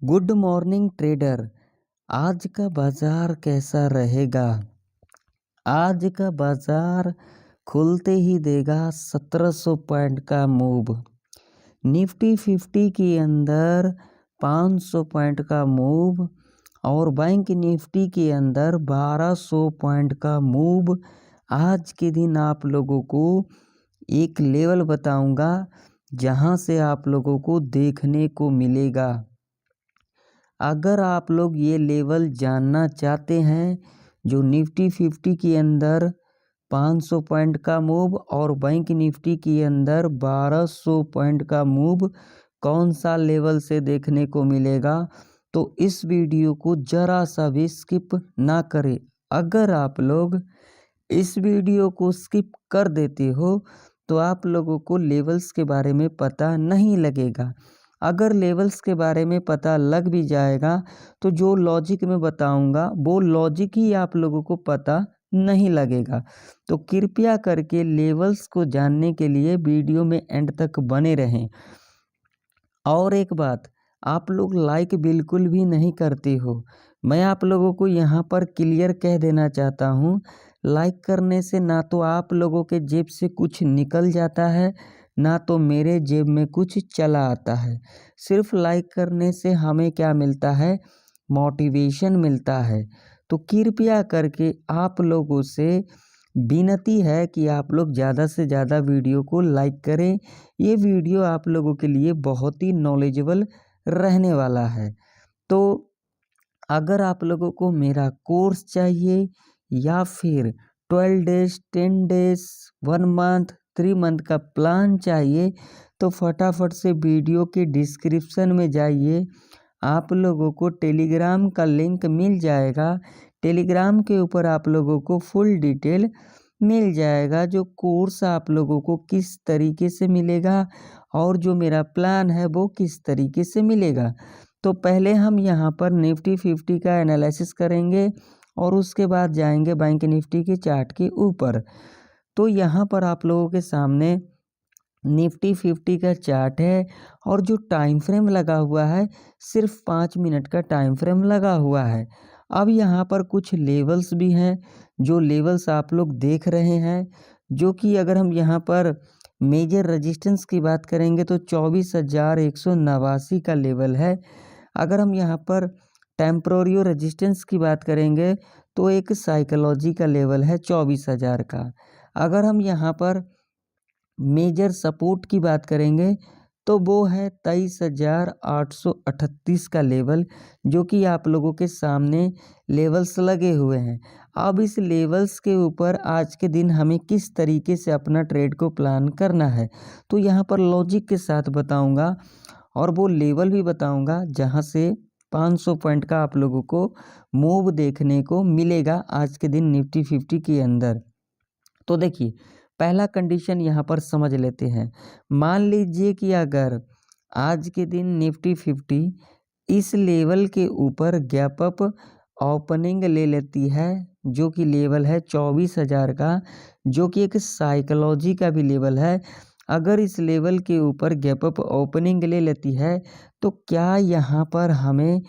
Good morning trader. आज का बाजार कैसा रहेगा? आज का बाजार खुलते ही देगा 1700 पॉइंट का मूव। निफ्टी 50 के अंदर 500 पॉइंट का मूव और बैंक निफ्टी के अंदर 1200 पॉइंट का मूव। आज के दिन आप लोगों को एक लेवल बताऊंगा जहां से आप लोगों को देखने को मिलेगा। अगर आप लोग ये लेवल जानना चाहते हैं जो निफ्टी 50 के अंदर 500 पॉइंट का मूव और बैंक निफ्टी के अंदर 1200 पॉइंट का मूव कौन सा लेवल से देखने को मिलेगा, तो इस वीडियो को ज़रा सा भी स्किप ना करें। अगर आप लोग इस वीडियो को स्किप कर देते हो तो आप लोगों को लेवल्स के बारे में पता नहीं लगेगा। अगर लेवल्स के बारे में पता लग भी जाएगा तो जो लॉजिक मैं बताऊंगा वो लॉजिक ही आप लोगों को पता नहीं लगेगा। तो कृपया करके लेवल्स को जानने के लिए वीडियो में एंड तक बने रहें। और एक बात, आप लोग लाइक बिल्कुल भी नहीं करते हो। मैं आप लोगों को यहाँ पर क्लियर कह देना चाहता हूँ, लाइक करने से ना तो आप लोगों के जेब से कुछ निकल जाता है ना तो मेरे जेब में कुछ चला आता है। सिर्फ लाइक करने से हमें क्या मिलता है? मोटिवेशन मिलता है। तो कृपया करके आप लोगों से विनती है कि आप लोग ज़्यादा से ज़्यादा वीडियो को लाइक करें। ये वीडियो आप लोगों के लिए बहुत ही नॉलेजेबल रहने वाला है। तो अगर आप लोगों को मेरा कोर्स चाहिए या फिर 12 डेज 10 डेज 1 मंथ 3 मंथ का प्लान चाहिए तो फटाफट से वीडियो के डिस्क्रिप्शन में जाइए। आप लोगों को टेलीग्राम का लिंक मिल जाएगा। टेलीग्राम के ऊपर आप लोगों को फुल डिटेल मिल जाएगा, जो कोर्स आप लोगों को किस तरीके से मिलेगा और जो मेरा प्लान है वो किस तरीके से मिलेगा। तो पहले हम यहाँ पर निफ्टी 50 का एनालिसिस करेंगे और उसके बाद जाएंगे बैंक निफ्टी के चार्ट के ऊपर। तो यहाँ पर आप लोगों के सामने निफ्टी 50 का चार्ट है और जो टाइम फ्रेम लगा हुआ है सिर्फ 5 मिनट का टाइम फ्रेम लगा हुआ है। अब यहाँ पर कुछ लेवल्स भी हैं, जो लेवल्स आप लोग देख रहे हैं, जो कि अगर हम यहाँ पर मेजर रेजिस्टेंस की बात करेंगे तो 24,189 का लेवल है। अगर हम यहाँ पर टेम्पोररी रेजिस्टेंस की बात करेंगे तो एक साइकोलॉजी का लेवल है 24,000 का। अगर हम यहाँ पर मेजर सपोर्ट की बात करेंगे तो वो है 23,838 का लेवल, जो कि आप लोगों के सामने लेवल्स लगे हुए हैं। अब इस लेवल्स के ऊपर आज के दिन हमें किस तरीके से अपना ट्रेड को प्लान करना है तो यहाँ पर लॉजिक के साथ बताऊंगा और वो लेवल भी बताऊंगा जहाँ से 500 पॉइंट का आप लोगों को मूव देखने को मिलेगा आज के दिन निफ्टी 50 के अंदर। तो देखिए, पहला कंडीशन यहाँ पर समझ लेते हैं। मान लीजिए कि अगर आज के दिन निफ्टी 50 इस लेवल के ऊपर गैप अप ओपनिंग ले लेती है, जो कि लेवल है 24,000 का, जो कि एक साइकोलॉजी का भी लेवल है। अगर इस लेवल के ऊपर गैप अप ओपनिंग ले लेती है तो क्या यहाँ पर हमें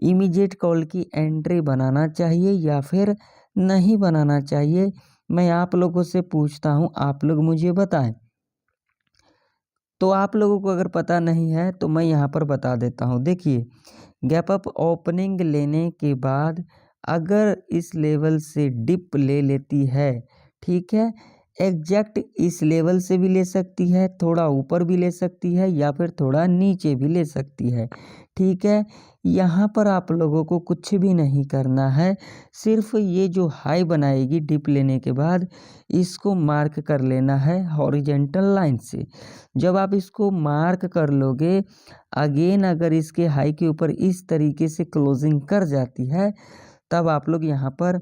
इमीडिएट कॉल की एंट्री बनाना चाहिए या फिर नहीं बनाना चाहिए? मैं आप लोगों से पूछता हूँ, आप लोग मुझे बताएं। तो आप लोगों को अगर पता नहीं है तो मैं यहाँ पर बता देता हूँ। देखिए, गैप अप ओपनिंग लेने के बाद अगर इस लेवल से डिप ले लेती है, ठीक है, एग्जैक्ट इस लेवल से भी ले सकती है, थोड़ा ऊपर भी ले सकती है या फिर थोड़ा नीचे भी ले सकती है, ठीक है। यहाँ पर आप लोगों को कुछ भी नहीं करना है, सिर्फ ये जो हाई बनाएगी डिप लेने के बाद इसको मार्क कर लेना है हॉरिजेंटल लाइन से। जब आप इसको मार्क कर लोगे, अगेन अगर इसके हाई के ऊपर इस तरीके से क्लोजिंग कर जाती है तब आप लोग यहाँ पर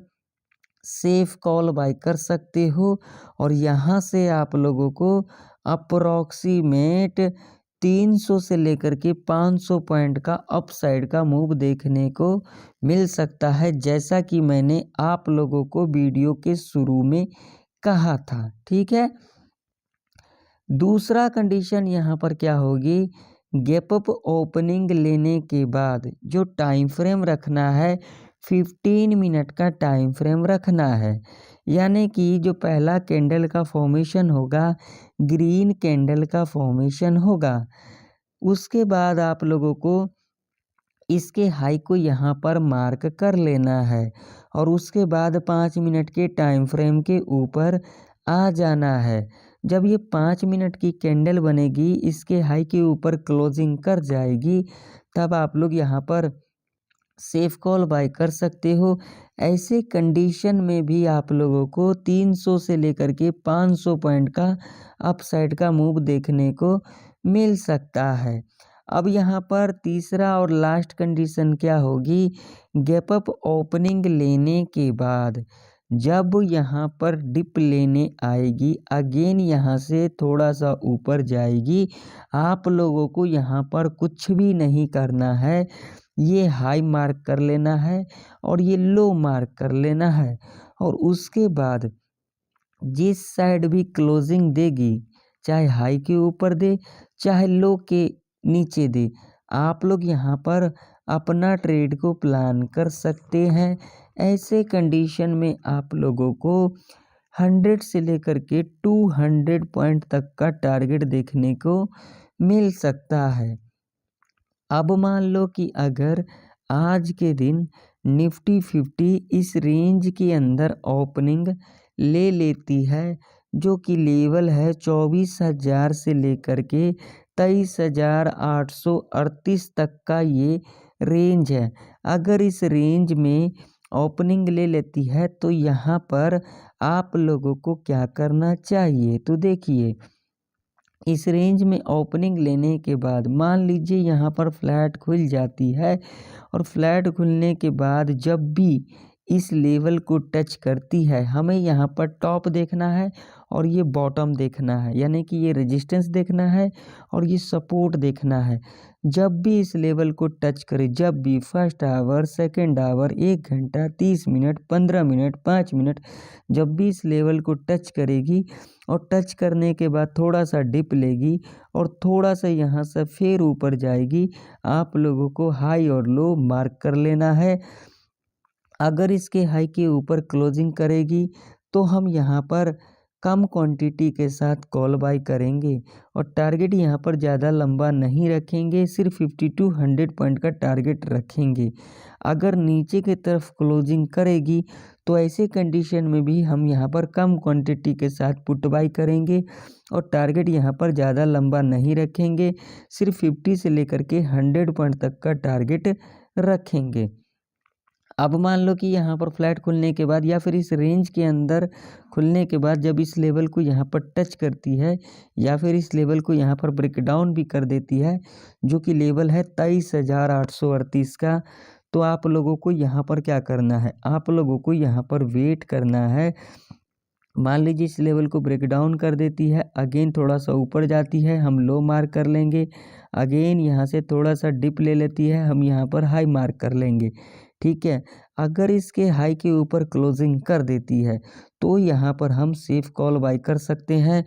सेफ कॉल बाय कर सकते हो और यहाँ से आप लोगों को अप्रोक्सीमेट 300 से लेकर के 500 पॉइंट का अपसाइड का मूव देखने को मिल सकता है, जैसा कि मैंने आप लोगों को वीडियो के शुरू में कहा था, ठीक है। दूसरा कंडीशन यहाँ पर क्या होगी? गैप अप ओपनिंग लेने के बाद जो टाइम फ्रेम रखना है 15 मिनट का टाइम फ्रेम रखना है। यानी कि जो पहला कैंडल का फॉर्मेशन होगा ग्रीन कैंडल का फॉर्मेशन होगा। उसके बाद आप लोगों को इसके हाई को यहाँ पर मार्क कर लेना है और उसके बाद 5 मिनट के टाइम फ्रेम के ऊपर आ जाना है। जब ये 5 मिनट की कैंडल बनेगी इसके हाई के ऊपर क्लोजिंग कर जाएगी तब आप लोग यहाँ पर सेफ कॉल बाय कर सकते हो। ऐसे कंडीशन में भी आप लोगों को 300 से लेकर के 500 पॉइंट का अपसाइड का मूव देखने को मिल सकता है। अब यहाँ पर तीसरा और लास्ट कंडीशन क्या होगी, गैप अप ओपनिंग लेने के बाद जब यहाँ पर डिप लेने आएगी अगेन यहाँ से थोड़ा सा ऊपर जाएगी, आप लोगों को यहाँ पर कुछ भी नहीं करना है, ये हाई मार्क कर लेना है और ये लो मार्क कर लेना है और उसके बाद जिस साइड भी क्लोजिंग देगी चाहे हाई के ऊपर दे चाहे लो के नीचे दे, आप लोग यहाँ पर अपना ट्रेड को प्लान कर सकते हैं। ऐसे कंडीशन में आप लोगों को 100 से लेकर के 200 पॉइंट तक का टारगेट देखने को मिल सकता है। अब मान लो कि अगर आज के दिन निफ्टी 50 इस रेंज के अंदर ओपनिंग ले लेती है जो कि लेवल है 24,000 से लेकर के 23,838 तक का ये रेंज है। अगर इस रेंज में ओपनिंग ले लेती है तो यहाँ पर आप लोगों को क्या करना चाहिए, तो देखिए इस रेंज में ओपनिंग लेने के बाद मान लीजिए यहाँ पर फ्लैट खुल जाती है और फ्लैट खुलने के बाद जब भी इस लेवल को टच करती है हमें यहाँ पर टॉप देखना है और ये बॉटम देखना है, यानी कि ये रेजिस्टेंस देखना है और ये सपोर्ट देखना है। जब भी इस लेवल को टच करे, जब भी फर्स्ट आवर सेकेंड आवर 1 घंटा 30 मिनट 15 मिनट 5 मिनट जब भी इस लेवल को टच करेगी और टच करने के बाद थोड़ा सा डिप लेगी और थोड़ा सा यहाँ से फिर ऊपर जाएगी, आप लोगों को हाई और लो मार्क कर लेना है। अगर इसके हाई के ऊपर क्लोजिंग करेगी तो हम यहाँ पर कम क्वांटिटी के साथ कॉल बाय करेंगे और टारगेट यहाँ पर ज़्यादा लंबा नहीं रखेंगे, सिर्फ 50 to 100 पॉइंट का टारगेट रखेंगे। अगर नीचे की तरफ क्लोजिंग करेगी तो ऐसे कंडीशन में भी हम यहाँ पर कम क्वांटिटी के साथ पुट बाय करेंगे और टारगेट यहाँ पर ज़्यादा लंबा नहीं रखेंगे, सिर्फ 50 से लेकर के 100 पॉइंट तक का टारगेट रखेंगे। अब मान लो कि यहाँ पर फ्लैट खुलने के बाद या फिर इस रेंज के अंदर खुलने के बाद जब इस लेवल को यहाँ पर टच करती है या फिर इस लेवल को यहाँ पर ब्रेक डाउन भी कर देती है जो कि लेवल है 23,838 का, तो आप लोगों को यहाँ पर क्या करना है, आप लोगों को यहाँ पर वेट करना है। मान लीजिए इस लेवल को ब्रेक डाउन कर देती है, अगेन थोड़ा सा ऊपर जाती है, हम लो मार्क कर लेंगे, अगेन यहाँ से थोड़ा सा डिप ले लेती है, हम यहाँ पर हाई मार्क कर लेंगे। ठीक है, अगर इसके हाई के ऊपर क्लोजिंग कर देती है तो यहाँ पर हम सेफ कॉल बाय कर सकते हैं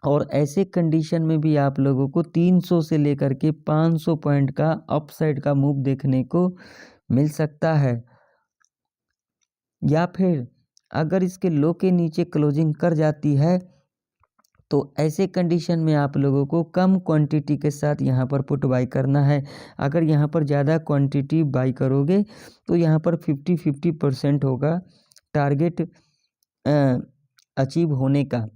और ऐसे कंडीशन में भी आप लोगों को 300 से लेकर के 500 पॉइंट का अपसाइड का मूव देखने को मिल सकता है। या फिर अगर इसके लो के नीचे क्लोजिंग कर जाती है तो ऐसे कंडीशन में आप लोगों को कम क्वांटिटी के साथ यहाँ पर पुट बाई करना है। अगर यहाँ पर ज़्यादा क्वांटिटी बाई करोगे तो यहाँ पर 50-50% होगा टारगेट अचीव होने का,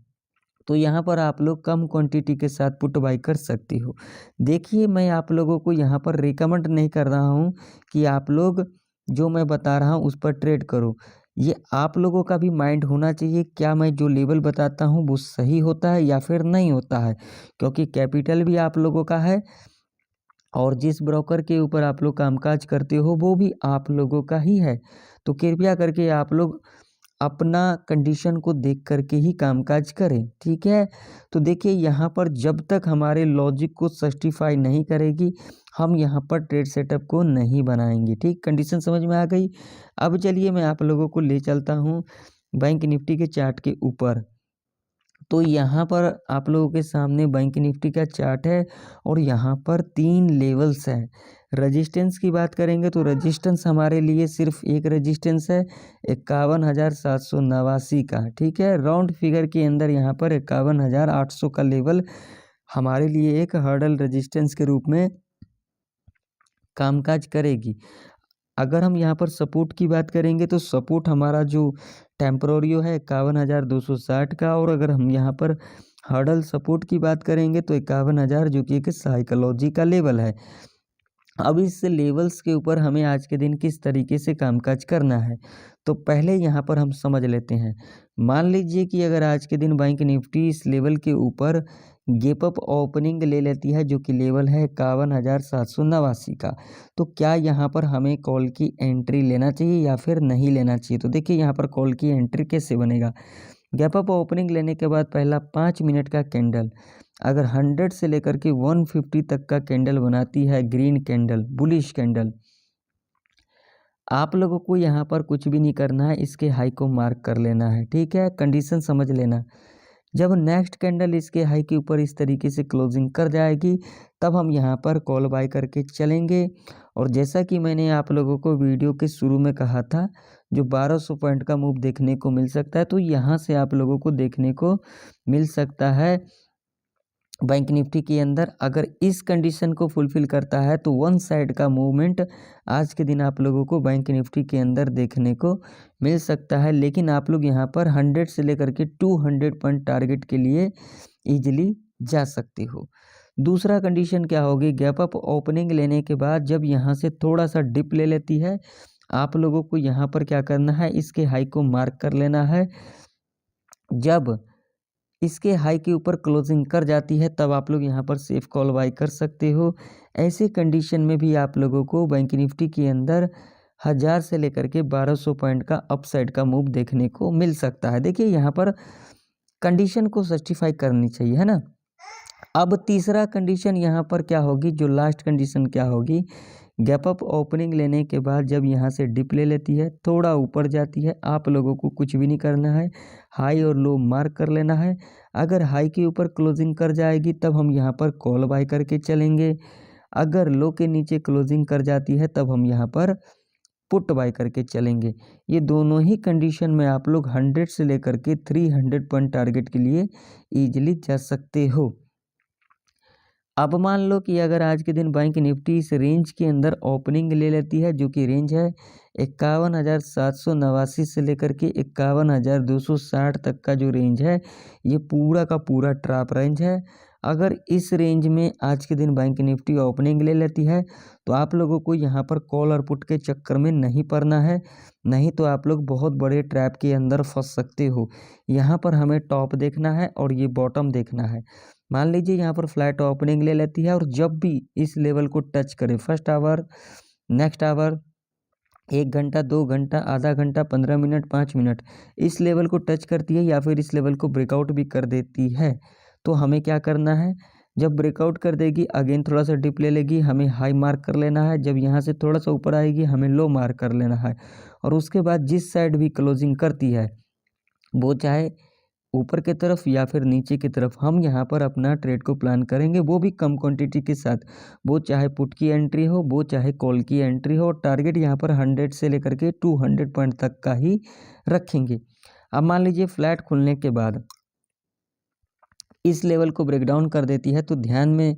तो यहाँ पर आप लोग कम क्वांटिटी के साथ पुट बाई कर सकते हो। देखिए मैं आप लोगों को यहाँ पर रिकमेंड नहीं कर रहा हूँ कि आप लोग जो मैं बता रहा हूँ उस पर ट्रेड करो, ये आप लोगों का भी माइंड होना चाहिए क्या मैं जो लेवल बताता हूँ वो सही होता है या फिर नहीं होता है, क्योंकि कैपिटल भी आप लोगों का है और जिस ब्रोकर के ऊपर आप लोग कामकाज करते हो वो भी आप लोगों का ही है। तो कृपया करके आप लोग अपना कंडीशन को देख करके ही कामकाज करें, ठीक है। तो देखिए यहाँ पर जब तक हमारे लॉजिक को जस्टिफाई नहीं करेगी हम यहाँ पर ट्रेड सेटअप को नहीं बनाएंगे। ठीक, कंडीशन समझ में आ गई। अब चलिए मैं आप लोगों को ले चलता हूँ बैंक निफ्टी के चार्ट के ऊपर। तो यहाँ पर आप लोगों के सामने बैंक निफ्टी का चार्ट है और यहाँ पर 3 लेवल्स हैं। रजिस्टेंस की बात करेंगे तो रजिस्टेंस हमारे लिए सिर्फ एक रजिस्टेंस है 51,789 का, ठीक है। राउंड फिगर के अंदर यहाँ पर 51,800 का लेवल हमारे लिए एक हर्डल रजिस्टेंस के रूप में कामकाज करेगी। अगर हम यहाँ पर सपोर्ट की बात करेंगे तो सपोर्ट हमारा जो टेम्परोरियो है 51,260 का, और अगर हम यहाँ पर हर्डल सपोर्ट की बात करेंगे तो 51,000 जो कि एक साइकोलॉजी का लेवल है। अब इस लेवल्स के ऊपर हमें आज के दिन किस तरीके से कामकाज करना है, तो पहले यहाँ पर हम समझ लेते हैं। मान लीजिए कि अगर आज के दिन बैंक निफ्टी इस लेवल के ऊपर गैप अप ओपनिंग ले लेती है जो कि लेवल है 51,789 का, तो क्या यहाँ पर हमें कॉल की एंट्री लेना चाहिए या फिर नहीं लेना चाहिए। तो देखिए यहाँ पर कॉल की एंट्री कैसे बनेगा। गैप अप ओपनिंग लेने के बाद पहला 5 मिनट का कैंडल अगर 100 से लेकर के 150 तक का कैंडल बनाती है, ग्रीन कैंडल, बुलिश कैंडल, आप लोगों को यहाँ पर कुछ भी नहीं करना है, इसके हाई को मार्क कर लेना है, ठीक है। कंडीशन समझ लेना। जब नेक्स्ट कैंडल इसके हाई के ऊपर इस तरीके से क्लोजिंग कर जाएगी तब हम यहाँ पर कॉल बाय करके चलेंगे। और जैसा कि मैंने आप लोगों को वीडियो के शुरू में कहा था, जो 1200 पॉइंट का मूव देखने को मिल सकता है, तो यहाँ से आप लोगों को देखने को मिल सकता है बैंक निफ्टी के अंदर। अगर इस कंडीशन को फुलफिल करता है तो वन साइड का मूवमेंट आज के दिन आप लोगों को बैंक निफ्टी के अंदर देखने को मिल सकता है। लेकिन आप लोग यहाँ पर 100 से लेकर के 200 पॉइंट टारगेट के लिए इजीली जा सकते हो। दूसरा कंडीशन क्या होगी, गैप अप ओपनिंग लेने के बाद जब यहाँ से थोड़ा सा डिप ले लेती है, आप लोगों को यहाँ पर क्या करना है, इसके हाई को मार्क कर लेना है। जब इसके हाई के ऊपर क्लोजिंग कर जाती है तब आप लोग यहाँ पर सेफ कॉल बाय कर सकते हो। ऐसे कंडीशन में भी आप लोगों को बैंक निफ्टी के अंदर 1000 से लेकर के 1200 पॉइंट का अपसाइड का मूव देखने को मिल सकता है। देखिए यहाँ पर कंडीशन को सर्टिफाई करनी चाहिए, है ना। अब तीसरा कंडीशन यहाँ पर क्या होगी, जो लास्ट कंडीशन क्या होगी, गैप अप ओपनिंग लेने के बाद जब यहाँ से डिप ले लेती है, थोड़ा ऊपर जाती है, आप लोगों को कुछ भी नहीं करना है, हाई और लो मार्क कर लेना है। अगर हाई के ऊपर क्लोजिंग कर जाएगी तब हम यहाँ पर कॉल बाय करके चलेंगे। अगर लो के नीचे क्लोजिंग कर जाती है तब हम यहाँ पर पुट बाय करके चलेंगे। ये दोनों ही कंडीशन में आप लोग 100 से लेकर के 300 पॉइंट टारगेट के लिए ईजिली जा सकते हो। अब मान लो कि अगर आज के दिन बैंक निफ्टी इस रेंज के अंदर ओपनिंग ले लेती है, जो कि रेंज है 51,789 से लेकर के 51,260 तक का जो रेंज है, ये पूरा का पूरा ट्रैप रेंज है। अगर इस रेंज में आज के दिन बैंक निफ्टी ओपनिंग ले लेती है तो आप लोगों को यहाँ पर कॉल और पुट के चक्कर में नहीं पड़ना है, नहीं तो आप लोग बहुत बड़े ट्रैप के अंदर फंस सकते हो। यहाँ पर हमें टॉप देखना है और ये बॉटम देखना है। मान लीजिए यहाँ पर फ्लैट ओपनिंग ले लेती है और जब भी इस लेवल को टच करे, फर्स्ट आवर, नेक्स्ट आवर, 1 घंटा, 2 घंटा, आधा घंटा, 15 मिनट, 5 मिनट, इस लेवल को टच करती है या फिर इस लेवल को ब्रेकआउट भी कर देती है, तो हमें क्या करना है, जब ब्रेकआउट कर देगी अगेन थोड़ा सा डिप ले लेगी, हमें हाई मार्क कर लेना है। जब यहाँ से थोड़ा सा ऊपर आएगी हमें लो मार्क कर लेना है। और उसके बाद जिस साइड भी क्लोजिंग करती है, वो चाहे ऊपर की तरफ या फिर नीचे की तरफ, हम यहाँ पर अपना ट्रेड को प्लान करेंगे, वो भी कम क्वांटिटी के साथ। वो चाहे पुट की एंट्री हो, वो चाहे कॉल की एंट्री हो। टारगेट यहाँ पर 100 से लेकर के 200 पॉइंट तक का ही रखेंगे। अब मान लीजिए फ्लैट खुलने के बाद इस लेवल को ब्रेक डाउन कर देती है, तो ध्यान में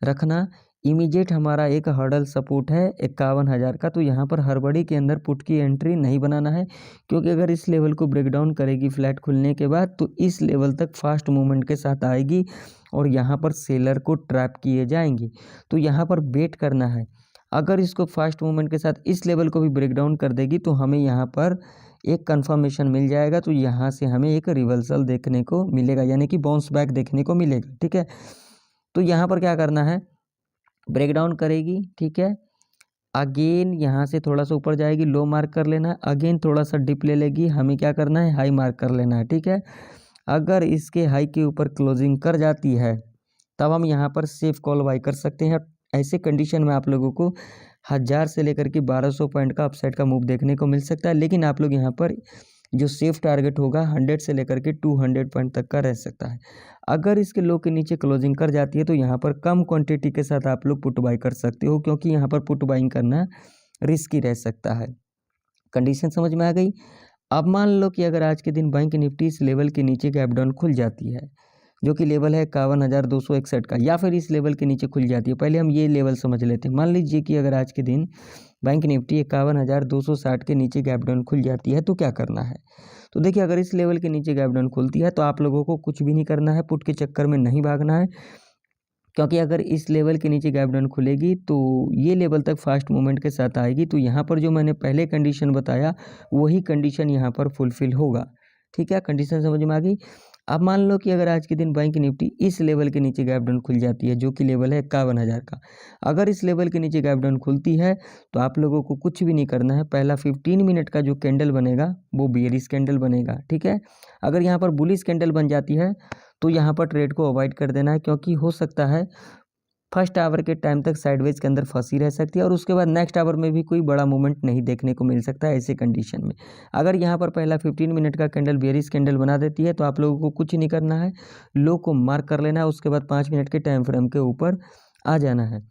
रखना इमीडिएट हमारा एक हर्डल सपोर्ट है 51,000 का, तो यहाँ पर हड़बड़ी के अंदर पुट की एंट्री नहीं बनाना है, क्योंकि अगर इस लेवल को ब्रेक डाउन करेगी फ्लैट खुलने के बाद तो इस लेवल तक फास्ट मूवमेंट के साथ आएगी और यहाँ पर सेलर को ट्रैप किए जाएंगे। तो यहाँ पर वेट करना है। अगर इसको फास्ट मूवमेंट के साथ इस लेवल को भी ब्रेक डाउन कर देगी तो हमें यहाँ पर एक कंफर्मेशन मिल जाएगा, तो यहाँ से हमें एक रिवर्सल देखने को मिलेगा, यानी कि बाउंस बैक देखने को मिलेगा, ठीक है। तो यहाँ पर क्या करना है, ब्रेक डाउन करेगी, ठीक है, अगेन यहाँ से थोड़ा सा ऊपर जाएगी, लो मार्क कर लेना है, अगेन थोड़ा सा डिप ले लेगी, हमें क्या करना है, हाई मार्क कर लेना है, ठीक है। अगर इसके हाई के ऊपर क्लोजिंग कर जाती है तब हम यहाँ पर सेफ कॉल बाय कर सकते हैं। ऐसे कंडीशन में आप लोगों को 1000 से लेकर के 1200 पॉइंट का अपसाइड का मूव देखने को मिल सकता है, लेकिन आप लोग यहाँ पर जो सेफ टारगेट होगा 100 से लेकर के 200 पॉइंट तक का रह सकता है। अगर इसके लो के नीचे क्लोजिंग कर जाती है तो यहाँ पर कम क्वांटिटी के साथ आप लोग पुट बाई कर सकते हो, क्योंकि यहाँ पर पुट बाइंग करना रिस्की रह सकता है। कंडीशन समझ में आ गई। अब मान लो कि अगर आज के दिन बैंक निफ्टी इस लेवल के नीचे गैप डाउन खुल जाती है, जो कि लेवल है 51,261 का, या फिर इस लेवल के नीचे खुल जाती है। पहले हम ये लेवल समझ लेते हैं। मान लीजिए कि अगर आज के दिन बैंक निफ्टी 51,260 के नीचे गैप डाउन खुल जाती है तो क्या करना है। तो देखिए, अगर इस लेवल के नीचे गैप डाउन खुलती है तो आप लोगों को कुछ भी नहीं करना है, पुट के चक्कर में नहीं भागना है, क्योंकि अगर इस लेवल के नीचे गैप डाउन खुलेगी तो ये लेवल तक फास्ट मूवमेंट के साथ आएगी। तो यहाँ पर जो मैंने पहले कंडीशन बताया वही कंडीशन यहाँ पर फुलफिल होगा। ठीक है, कंडीशन समझ में आ गई। अब मान लो कि अगर आज के दिन बैंक निफ्टी इस लेवल के नीचे गैप डाउन खुल जाती है, जो कि लेवल है 51,000 का। अगर इस लेवल के नीचे गैप डाउन खुलती है तो आप लोगों को कुछ भी नहीं करना है। पहला 15 मिनट का जो कैंडल बनेगा वो बेयरिश कैंडल बनेगा। ठीक है, अगर यहाँ पर बुलिश कैंडल बन जाती है तो यहाँ पर ट्रेड को अवॉइड कर देना है, क्योंकि हो सकता है फर्स्ट आवर के टाइम तक साइडवेज के अंदर फंसी रह सकती है और उसके बाद नेक्स्ट आवर में भी कोई बड़ा मूवमेंट नहीं देखने को मिल सकता है। ऐसे कंडीशन में अगर यहाँ पर पहला 15 मिनट का कैंडल बेयरिश कैंडल बना देती है तो आप लोगों को कुछ नहीं करना है, लो को मार्क कर लेना है, उसके बाद 5 मिनट के टाइम फ्रेम के ऊपर आ जाना है।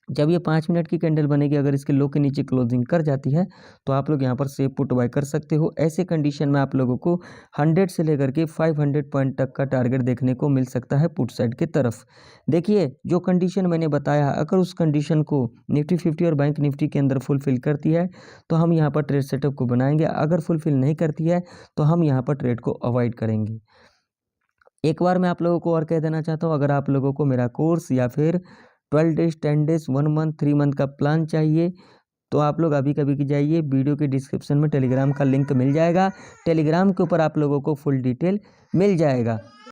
जब ये 5 मिनट की कैंडल बनेगी, अगर इसके लो के नीचे क्लोजिंग कर जाती है तो आप लोग यहाँ पर सेफ पुट बाय कर सकते हो। ऐसे कंडीशन में आप लोगों को 100 से लेकर के 500 पॉइंट तक का टारगेट देखने को मिल सकता है पुट साइड की तरफ। देखिए, जो कंडीशन मैंने बताया, अगर उस कंडीशन को निफ्टी 50 और बैंक निफ्टी के अंदर फुलफिल करती है तो हम यहाँ पर ट्रेड सेटअप को बनाएंगे। अगर फुलफिल नहीं करती है तो हम यहाँ पर ट्रेड को अवॉइड करेंगे। एक बार मैं आप लोगों को और कह देना चाहता हूँ, अगर आप लोगों को मेरा कोर्स या फिर 12 डेज, 10 डेज, 1 मंथ, 3 मंथ का प्लान चाहिए तो आप लोग अभी कभी की जाइए, वीडियो के डिस्क्रिप्शन में टेलीग्राम का लिंक मिल जाएगा। टेलीग्राम के ऊपर आप लोगों को फुल डिटेल मिल जाएगा।